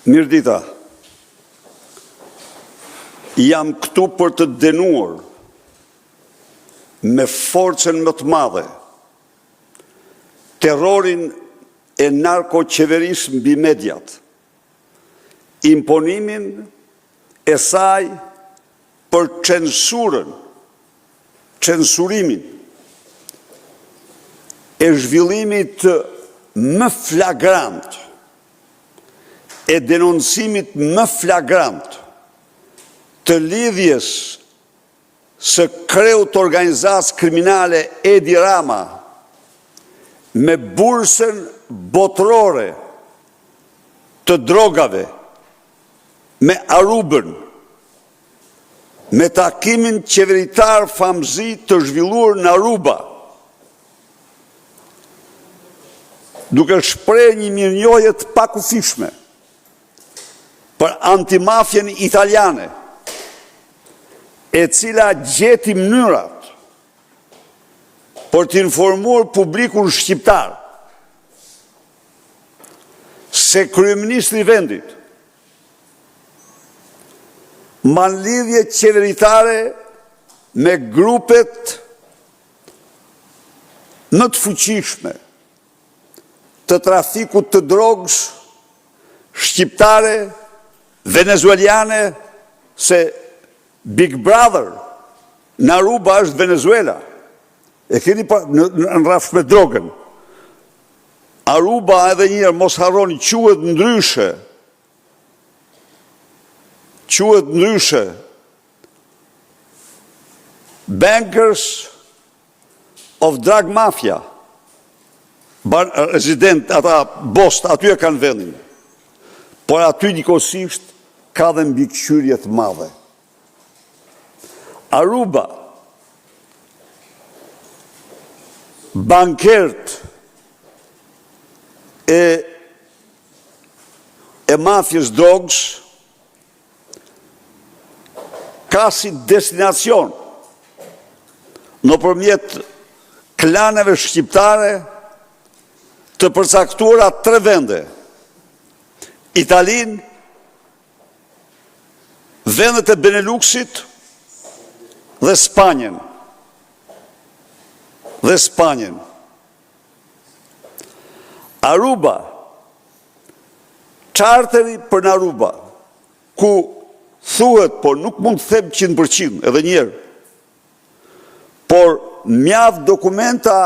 Mirdita, jam këtu për të denuar me forcën më të madhe terrorin e narkoqeverisë mbi mediat, imponimin e saj për censurimin e zhvillimit më flagrant e denoncimit më flagrant të lidhjes së kreut organizatës kriminale Edi Rama me bursën botërore të drogave, me Arubën, me takimin qeveritar famëzi të zhvilluar në Aruba, duke shpreh një mirënjohje të pakufishme për antimafjen italiane, e cila gjeti mënyrat për të informuar publikun shqiptar se kryeministri i vendit mban lidhje qeveritare me grupet më të fuqishme të trafikut të drogës shqiptare, venezueliane, se Big Brother në Aruba është Venezuela. E keni në rrafsh me drogën. Aruba edhe njërë, mos harroni, quhet ndryshe Bankers of Drug Mafia. Resident, ata bost, aty e kanë vendin. Por aty njëkohësisht ka dhe mbikëqyrje të madhe. Aruba, bankert e mafjes drogës, ka si destinacion nëpërmjet klaneve shqiptare të përcaktuara 3 vende: Italinë, vendet e Beneluxit dhe Spanjen. Aruba, charteri për në Aruba, ku thuhet, por nuk mund të them 100%, edhe njerë, por mjaft dokumenta,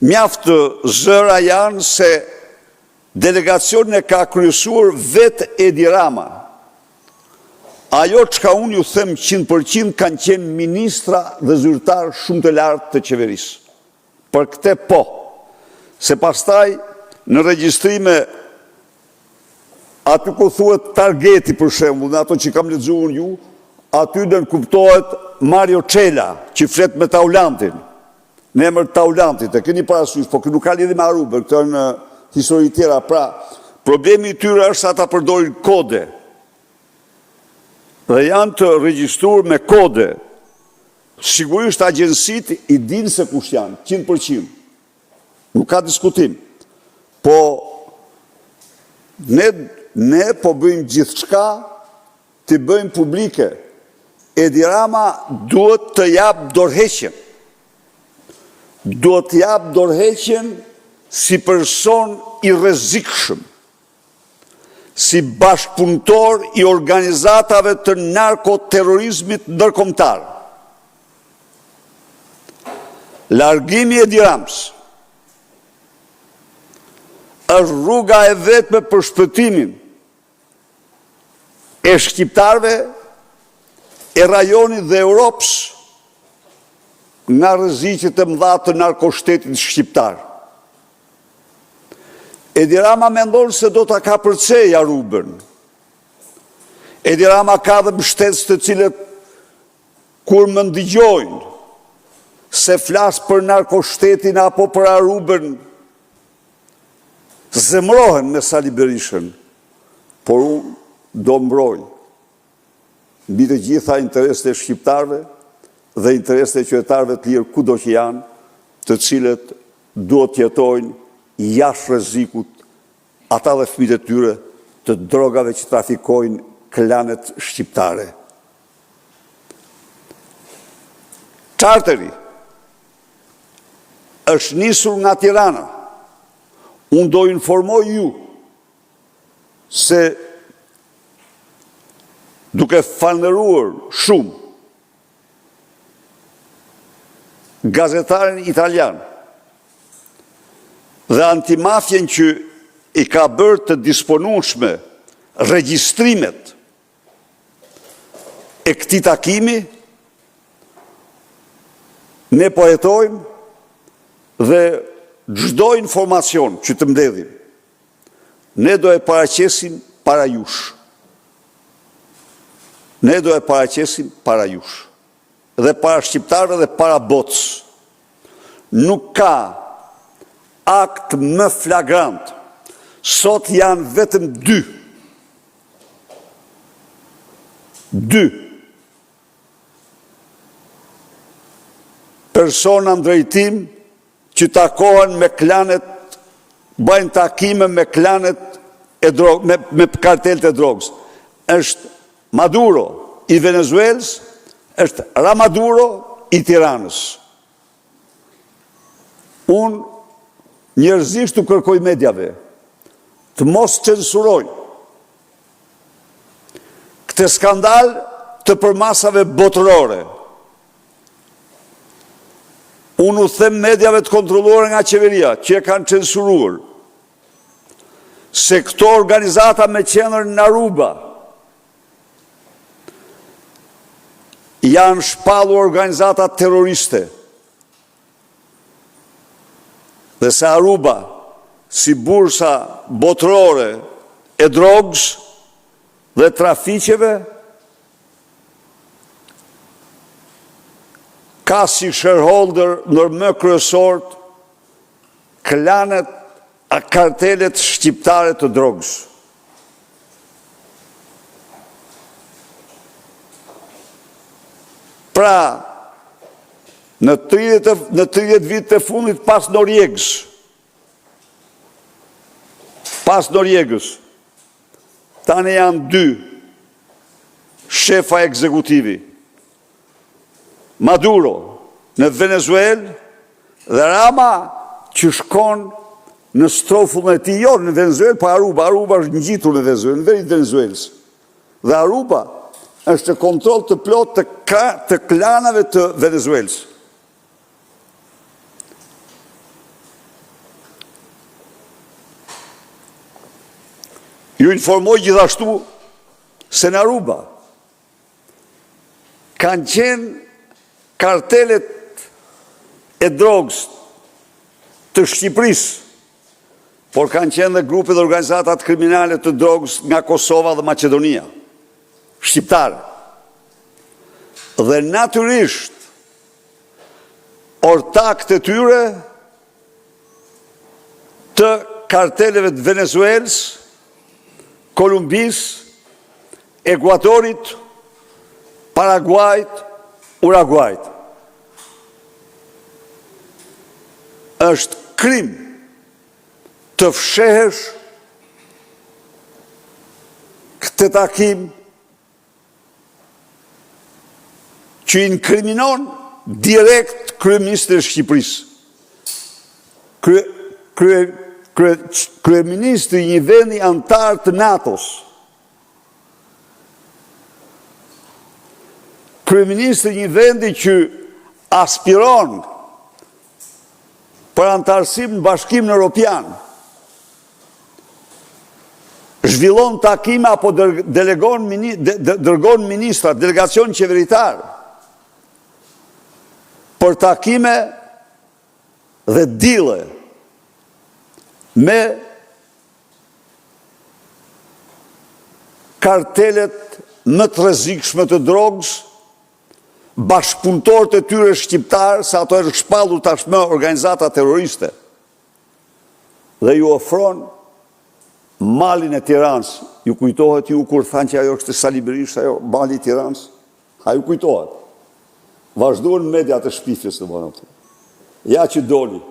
mjaft zëra janë se delegacionin e ka kryesuar vetë Edi Rama. Ajo çka unë ju them 100% kanë qenë ministra dhe zyrtar shumë të lartë të qeverisë. Për këte po, se pastaj në regjistrime aty ku thuhet targeti për shembull, në ato që kam lexuar ju, aty do kuptohet Mario Çela, që flet me Taulantin, në emër të Taulantit, e keni parasysh, po nuk ka lidhje me Arubën, këto në histori tjera. Pra, problemi i tyre është ata përdorin kode. Dhe janë të regjistruar me kode. Sigurisht agjensit i dinë se kush janë, 100%. Nuk ka diskutim. Po, ne po bëjmë gjithçka të bëjmë publike. Edi Rama duhet të jap dorëheqjen. Duhet të jap dorëheqjen si person i rrezikshëm, si bashkëpunëtor i organizatave të narkoterrorizmit ndërkombëtar. Largimi i Edi Ramës është rruga e vetme për shpëtimin e shqiptarëve, e rajonit dhe Europës nga rreziqet e mëdha të narkoshtetit shqiptar. Edi Rama mendon se do ta kapërcej Arubën. Edi Rama ka dhe mbështetës të cilët kur më ndigojnë se flas për narkoshtetin apo për Arubën, zemrohen me Sali Berishën, por unë do mbroj mbi të gjitha interesat e shqiptarëve dhe interesat e qytetarëve të lirë kudo që janë, të cilët duhet të jetojnë jashtë rrezikut, ata dhe fëmijët e tyre të drogave që trafikojnë klanet shqiptare. Charteri është nisur nga Tirana. Unë do informoj ju se duke falënderuar shumë gazetarin italian dhe antimafjen që i ka bërë të disponueshme regjistrimet e këtij takimi, ne po jetojmë dhe çdo informacion që të mbledhim, ne do e paraqesim para jush. Ne do e paraqesim para jush. Dhe para shqiptarëve dhe para botës. Nuk ka akt më flagrant. Sot janë vetëm dy persona në drejtim që takohen me klanet, bëjnë takime me klanet me kartelet e drogës. Është Maduro i Venezuelës, është Ramaduro i Tiranës. Unë njerëzisht të kërkoj mediave të mos censurojnë këtë skandal të përmasave botërore. Unë u them mediave të kontrolluara nga qeveria, që e kanë censuruar, se këto organizata me qendër në Aruba janë shpallur organizata terroriste. Dhe se Aruba, si bursa botërore e drogës dhe trafiqeve, ka si shareholder nërmë kryesort klanet a kartelet shqiptare të drogës. Pra, në 30 vite të fundit pas Noriegës, tani janë 2 shefa ekzekutivi. Maduro në Venezuelë dhe Rama që shkon në strofullën e tij, jo në Venezuelë, pa Aruba. Aruba është ngjitur në Venezuelë, në veri të Venezuelës. Dhe Aruba është kontroll të plot të klanave të Venezuelës. Ju informoj gjithashtu se në Aruba kanë qenë kartelet e drogës të Shqipërisë, por kanë qenë dhe grupe dhe organizatat kriminale të drogës nga Kosova dhe Macedonia, shqiptare. Dhe natyrisht, ortakët e tyre të karteleve të Venezuelës, Kolumbisë, Ekuadorit, Paraguajt, Uruguajt. Është krim të fshehesh këtë takim që inkriminon direkt kryeministrin e Shqipërisë. Kryeministri një vendi antar të NATO-s, kryeministri një vendi që aspiron për antarësim në Bashkimin Evropian, zhvillon takime apo dërgon ministra, delegacion qeveritar për takime dhe dile me kartelet më të rrezikshme të drogës, bashkëpunëtorët e tyre shqiptarë, sa ato është shpallur tashmë organizata terroriste, dhe ju ofron malin e Tiranës. Ju kujtohet ju kur thanë që ajo është Sali Berisha, ajo mali i Tiranës? A ju kujtohet? Vazhduan mediat e shpifjes të bëna të. Ja që doli,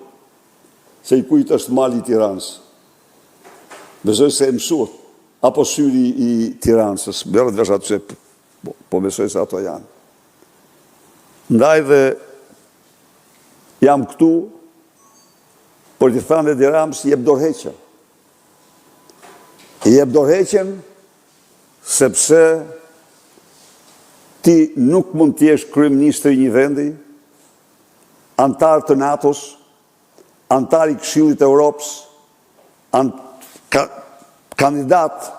se i kujtë është mali i Tiranës. Besoj se e mësuar. apo syri i Tiranës, bërët vesh aty se po besoj se ato janë. Ndaj dhe jam këtu, por t'i thanë Edi Ramës, jep dorëheqja. Jep dorëheqjen sepse ti nuk mund t'jesh kryeministri i një vendi, antar të NATO-s, antar i Këshillit të Europës, kandidat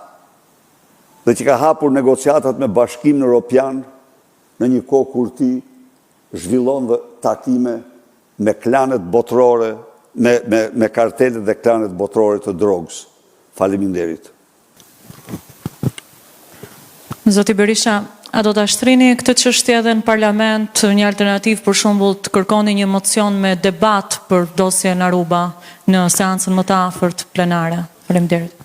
dhe që ka hapur negociatat me Bashkimin Evropian në një kohë kur ti zhvillon dhe takime me klanet botërore, me kartelet dhe klanet botërore të drogës. Faleminderit. Zoti Berisha, a do të ashtrini këtë çështje edhe në parlament, një alternativ për shembull të kërkoni një mocion me debat për dosjen Aruba në seancën më të afërt plenare? Faleminderit.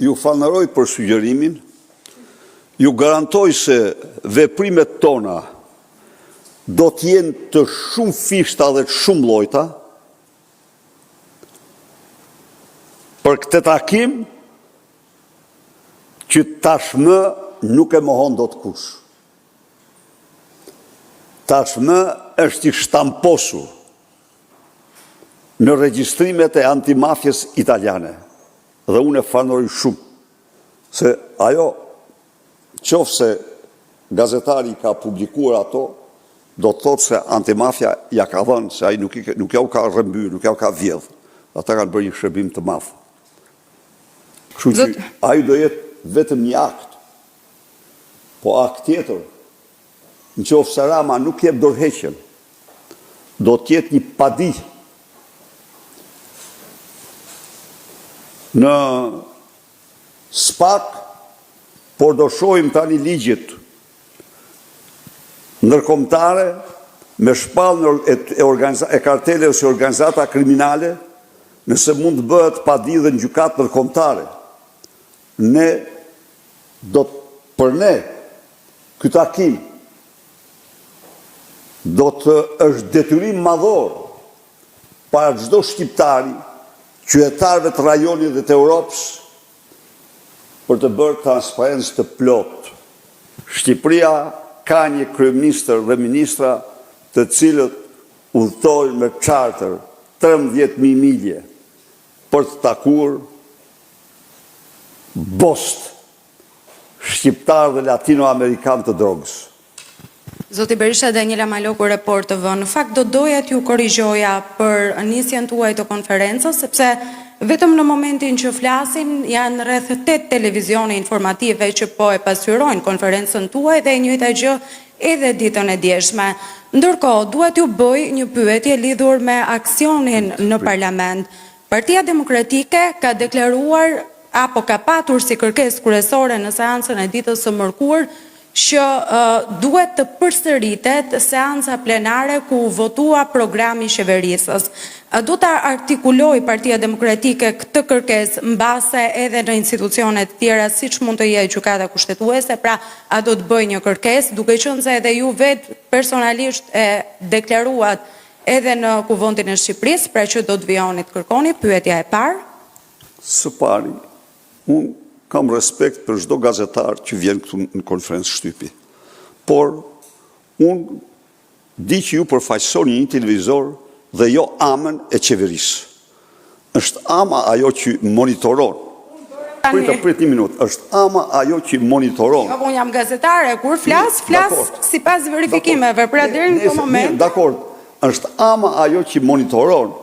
Ju falënderoj për sugjerimin. Ju garantoj se veprimet tona do t'jenë të shumë fishta dhe të shumë llojta. Për këtë takim që tashmë nuk e mohon dot kush. Tashmë është i shtamposur në regjistrimet e antimafjes italiane. Dhe unë e falënderoj shumë, se ajo, qofse gazetari ka publikuar ato, do të thotë se antimafja ja ka dhënë, se ai nuk ja u ka rrëmbyer, nuk ja u ka vjedh. Ata kanë bërë një shërbim të madh. Kështu që ai do jetë vetëm një akt. Po akt tjetër, nëse Rama nuk jep dorëheqjen, do të jetë një padi në SPAK, por do shohim tani ligjit ndërkombëtare me shpalljen e karteleve si organizata kriminale, nëse mund të bëhet padi dhe në gjykatë ndërkombëtare. Për ne, ky takim do të është detyrim madhor para çdo shqiptari, qytetarëve të rajonit dhe të Europës, për të bërë transparencë të plot. Shqipëria ka një kryeministër dhe ministra të cilët udhtojnë me charter 13.000 milje për të takuar bost shqiptar dhe latinoamerikan të drogës. Zoti Berisha, Daniela Maloku, Report TV. Në fakt do doja t'ju korrigjoja për nisjen tuaj të konferencës, sepse vetëm në momentin që flasim janë rreth 8 televizione informative që po e pasqyrojnë konferencën tuaj dhe e njëjta gjë edhe ditën e djeshme. Ndërkohë, dua t'ju bëj një pyetje lidhur me aksionin në parlament. Partia Demokratike ka deklaruar apo ka patur si kërkesë kryesore në seancën e ditës së mërkurë që duhet të përsëritet seanca plenare ku votua programi i qeverisës. Do të artikuloj Partia Demokratike këtë kërkesë mbase edhe në institucionet tjera siç mund të jetë gjykata kushtetuese, pra a do të bëj një kërkesë, duke qenë se edhe ju vetë personalisht e deklaruat edhe në Kuvendin e Shqipërisë, pra që do të vijoni të kërkoni? Pyetja e parë. Së pari, unë kam respekt për çdo gazetar që vjen këtu në konferencë shtypi. Por, unë di që ju përfaqësoni një televizor dhe jo amën e qeverisë. Është ama ajo që monitoron. Prit një minutë. Është ama ajo që monitoron. Unë jam gazetare, kur flas sipas verifikimeve, pra deri në këtë moment. Dakor. Është ama ajo që monitoron,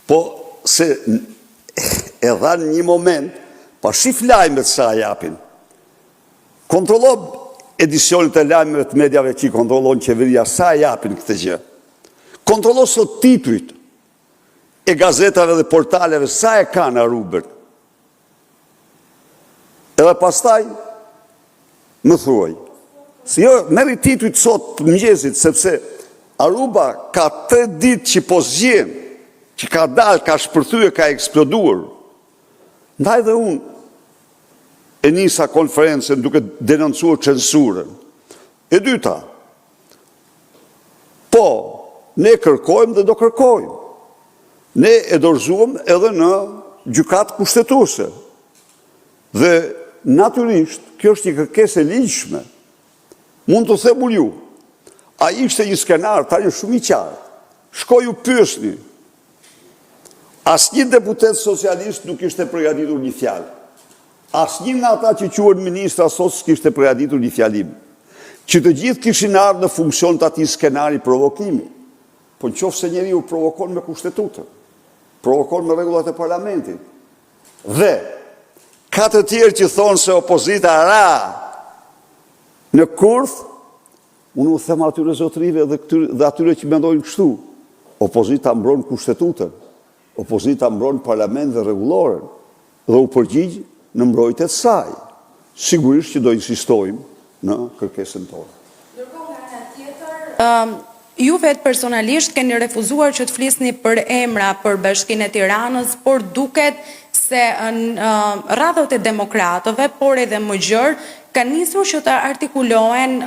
po se e dhanë një moment, pa shif lajmet sa japin. Kontrollo edicionit e lajmeve të mediave që i kontrollon qeveria, sa japin këtë gjë. Kontrollo sot titujt e gazetave dhe portaleve, sa e kanë Arubën. Edhe pastaj, më thuaj, si jo, merri titujt sot mëngjesit, sepse Aruba ka 3 ditë që po zgjen, që ka dalë, ka shpërthyer, ka eksploduar. Ndaj dhe unë e nisa konferencën duke denoncuar censurën. E dyta, po, ne kërkojmë dhe do kërkojmë. Ne e dorëzuam edhe në gjykatë kushtetuese. Dhe natyrisht, kjo është një kërkesë e ligjshme. Mund të themur ju, a ishte një skenar, tani shumë i qartë. Shkoju pyesni. Asnjë deputet socialist nuk ishte përgatitur një fjalë. Asnjë nga ata që quhen ministra sot s'kishte përgatitur një fjalim. Që të gjithë kishin ardhur në funksion të atij skenari provokimi. Po nëse njeriu provokon me kushtetutën, provokon me rregullat e parlamentit. Dhe ka të tjerë që thonë se opozita ra në kurth, unë u them atyre zotrive dhe atyre që mendojnë kështu. Opozita mbron kushtetutën, opozita mbron parlament dhe rregulloren, dhe u përgjigj në mbrojtjet e saj. Sigurisht që do insistojmë në kërkesën tonë. Ndërkohë nga ana tjetër, ju vetë personalisht keni refuzuar që të flisni për emra për Bashkinë e Tiranës, por duket se radhët e demokratëve, por edhe më gjërë, kanë nisur që të artikulohen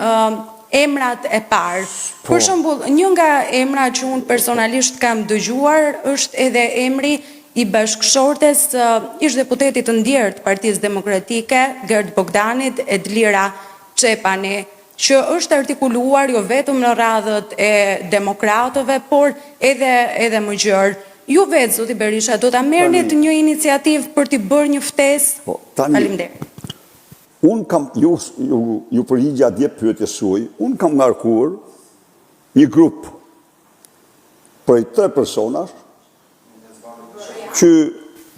emrat e parë. Për shembull, një nga emra që unë personalisht kam dëgjuar është edhe emri i bashkëshortes ish deputetit të ndjerë të Partisë Demokratike, Gerd Bogdanit, Edlira Çepani, që është artikuluar jo vetëm në radhët e demokratëve, por edhe më gjërë. Ju vetë, zoti Berisha, do ta merrni një iniciativë për t'i bërë një ftesë? Faleminderit. Unë kam, ju përgjigja dje pyetjes suaj, unë kam ngarkuar një grup prej 3 personash që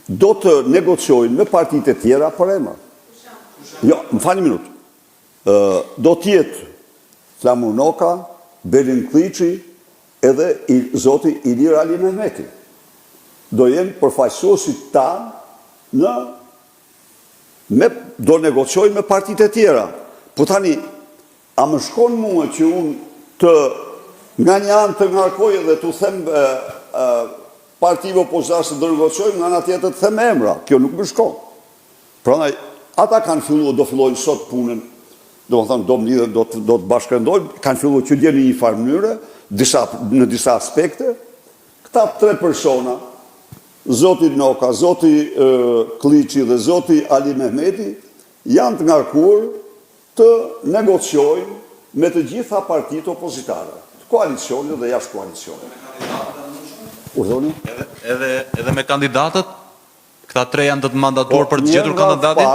do të negociojnë me partitë e tjera për emra. Jo, më falni minutë. Do tjetë Flamur Noka, Belin Kliçi edhe zoti Ilir Ali Mehmeti. Do jenë përfaqësuesit tanë do negociojnë me partitë e tjera. Po tani, a më shkon mua që unë nga një anë të ngarkoj dhe të them partive opozitare do negociojnë, nga ana tjetër të them emra. Kjo nuk më shkon. Prandaj, ata kanë filluar, do fillojnë sot punën, do të bashkëndojnë, kanë filluar që dje në një farë mënyre, në disa aspekte, këta 3 persona, zoti Noka, zoti Kliçi dhe zoti Ali Mehmeti, janë të ngarkuar të negociojnë me të gjitha partitë opozitare, të koalicionit dhe jashtë koalicionit. Urdhoni? Edhe me kandidatët, këta 3 janë të mandatuar për të gjetur kandidatin?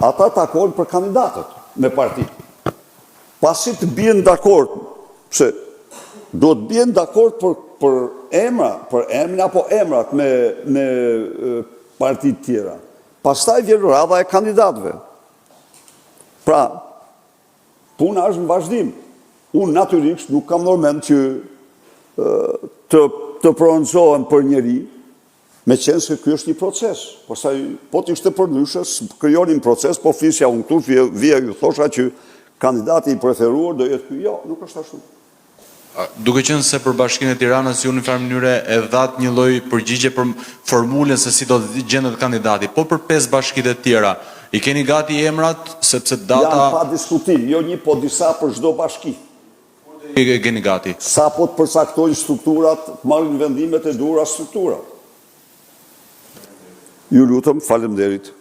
Ata takohen për kandidatët me partitë. Pasi të bien dakord, pse do të bien dakord për emrin apo emrat me partitë tjera. Pastaj vjen radha e kandidatëve. Pra, puna është në vazhdim. Unë natyrisht nuk kam normen që të prononcohem për njeri, me qenë se ky është një proces. Pastaj, po të ishte për ndryshe, krijonin proces, po fisja unë këtu, vija ju thosha që kandidati i preferuar do jetë ky. Jo, nuk është ashtu. Duke qenë se për Bashkinë e Tiranës ju në farë mënyre e dhat një lloj përgjigje për formulën se si do të gjendet kandidati, po për 5 bashkitë e tjera, i keni gati emrat sepse data janë pa diskutim, jo një, po disa për çdo bashki. I keni gati. Sa po të përcaktojnë strukturat, marrin vendimet e duhura strukturat. Ju lutem, faleminderit.